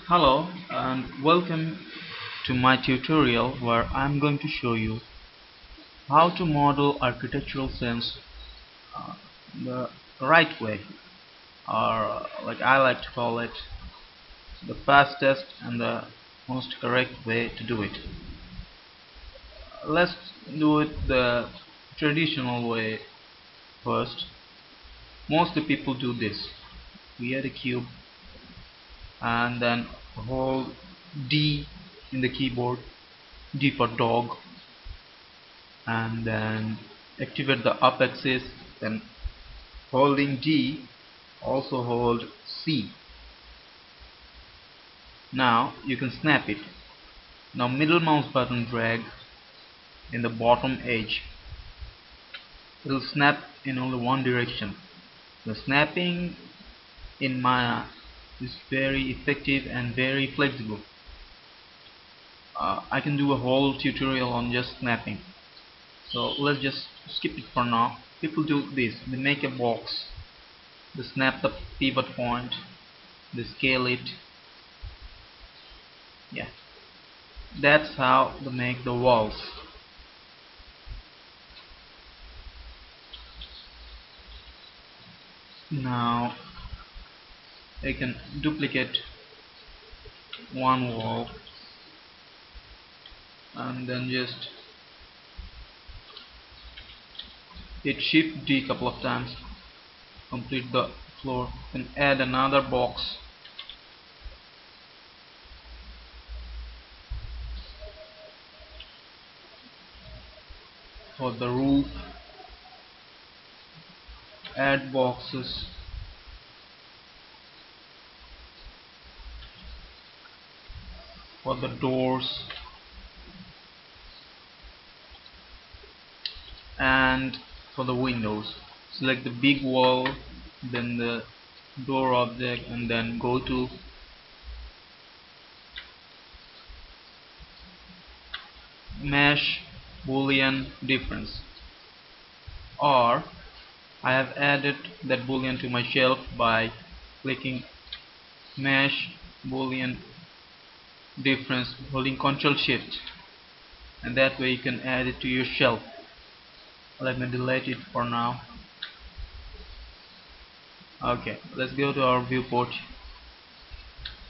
Hello and welcome to my tutorial where I'm going to show you how to model architectural scenes the right way, or like I like to call it, the fastest and the most correct way to do it. Let's do it the traditional way first. Mostly people do this. Create a cube and then hold D in the keyboard, D for dog, and then activate the up axis, then holding D also hold C. Now you can snap it. Now middle mouse button drag in the bottom edge. It will snap in only one direction. The snapping in Maya is very effective and very flexible. I can do a whole tutorial on just snapping, so let's just skip it for now. People do this: they make a box, they snap the pivot point, they scale it. Yeah, that's how they make the walls. Now I can duplicate one wall and then just hit shift D a couple of times, complete the floor, then add another box for the roof, add boxes for the doors and for the windows. Select the big wall, then the door object, and then go to mesh boolean difference, or I have added that boolean to my shelf by clicking mesh boolean difference holding Ctrl Shift, and that way you can add it to your shelf. Let me delete it for now. Okay, let's go to our viewport.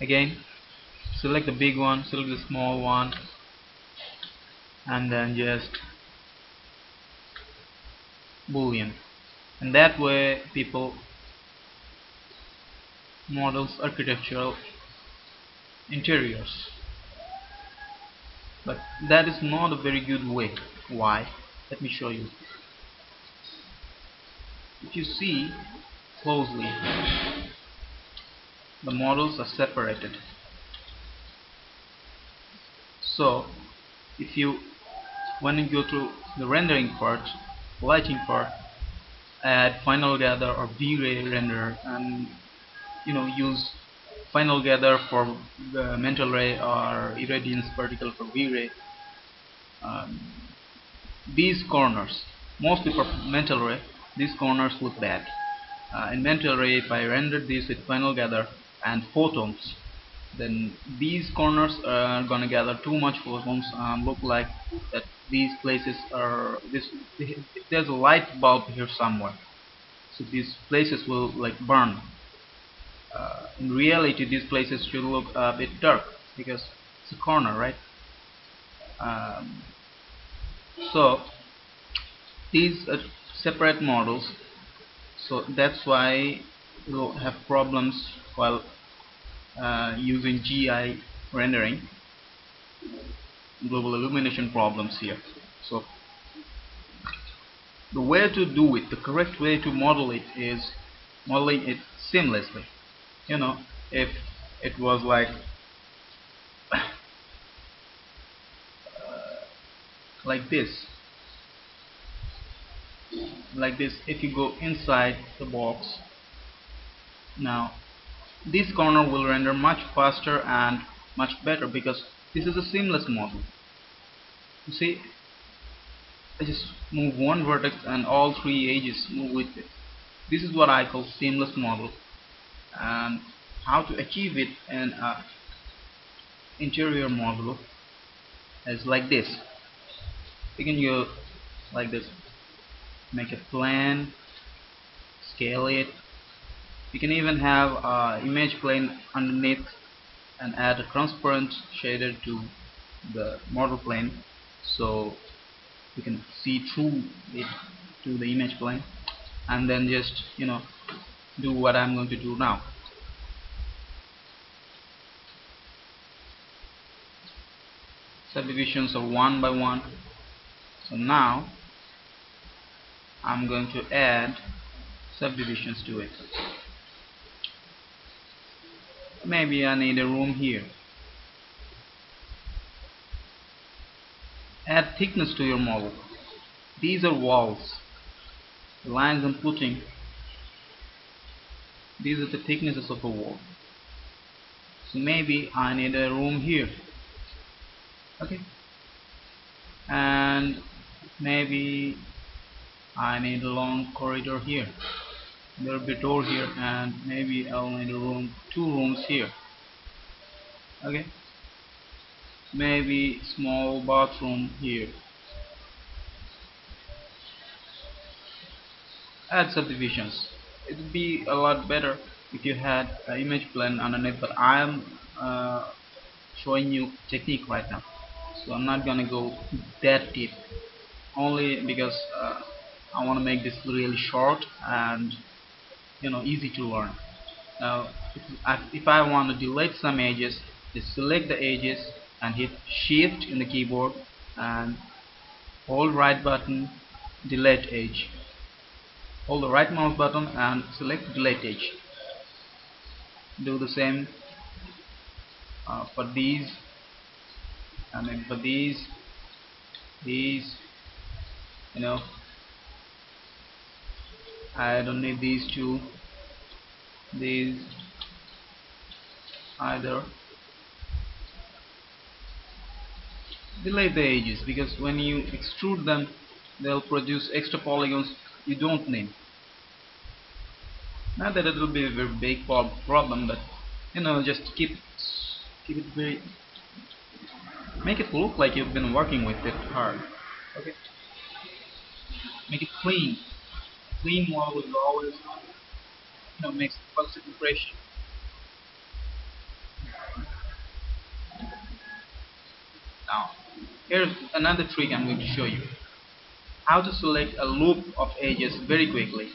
Again, select the big one, select the small one, and then just boolean, and that way people models architectural interiors. But that is not a very good way. Why? Let me show you. If you see closely, the models are separated. So if you, when you go to the rendering part, lighting part, add final gather or V-ray render, and use final gather for the mental ray or irradiance particle for V-ray. um, these corners, mostly for mental ray, these corners look bad. In mental ray, if I render this with final gather and photons, then these corners are gonna gather too much photons and look like that these places are this. There's a light bulb here somewhere, so these places will like burn. In reality, these places should look a bit dark because it's a corner, right? Um, so these are separate models, so that's why we'll have problems while using GI rendering, global illumination problems here. So the way to do it, the correct way to model it, is modeling it seamlessly. If it was like this, if you go inside the box, now this corner will render much faster and much better because this is a seamless model. You see, I just move one vertex and all three edges move with it. This is what I call seamless model, and how to achieve it in a interior model is like this. You can go like this, make a plan, scale it. You can even have image plane underneath and add a transparent shader to the model plane, so you can see through it to the image plane, and then just do what I'm going to do now. Subdivisions are one by one. So now I'm going to add subdivisions to it. Maybe I need a room here. Add thickness to your model. These are walls. The lines I'm putting, these are the thicknesses of a wall. So maybe I need a room here. Okay. And maybe I need a long corridor here. There will be a door here, and maybe I'll need a room, two rooms here. Okay. Maybe small bathroom here. Add subdivisions. It would be a lot better if you had an image plan underneath, but I'm showing you technique right now, so I'm not gonna go that deep, only because I want to make this really short and easy to learn. Now if I want to delete some edges, just select the edges and hit shift in the keyboard and hold right button, delete edge. Hold the right mouse button and select delete edge. Do the same for these, and then for these, you know I don't need these two, these either. Delete the edges, because when you extrude them they'll produce extra polygons you don't need. Not that it will be a very big problem, but just keep it very, make it look like you've been working with it hard. Okay, make it clean. Clean model is always makes a positive impression. Now here's another trick I'm going to show you: how to select a loop of edges very quickly.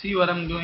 See what I'm doing?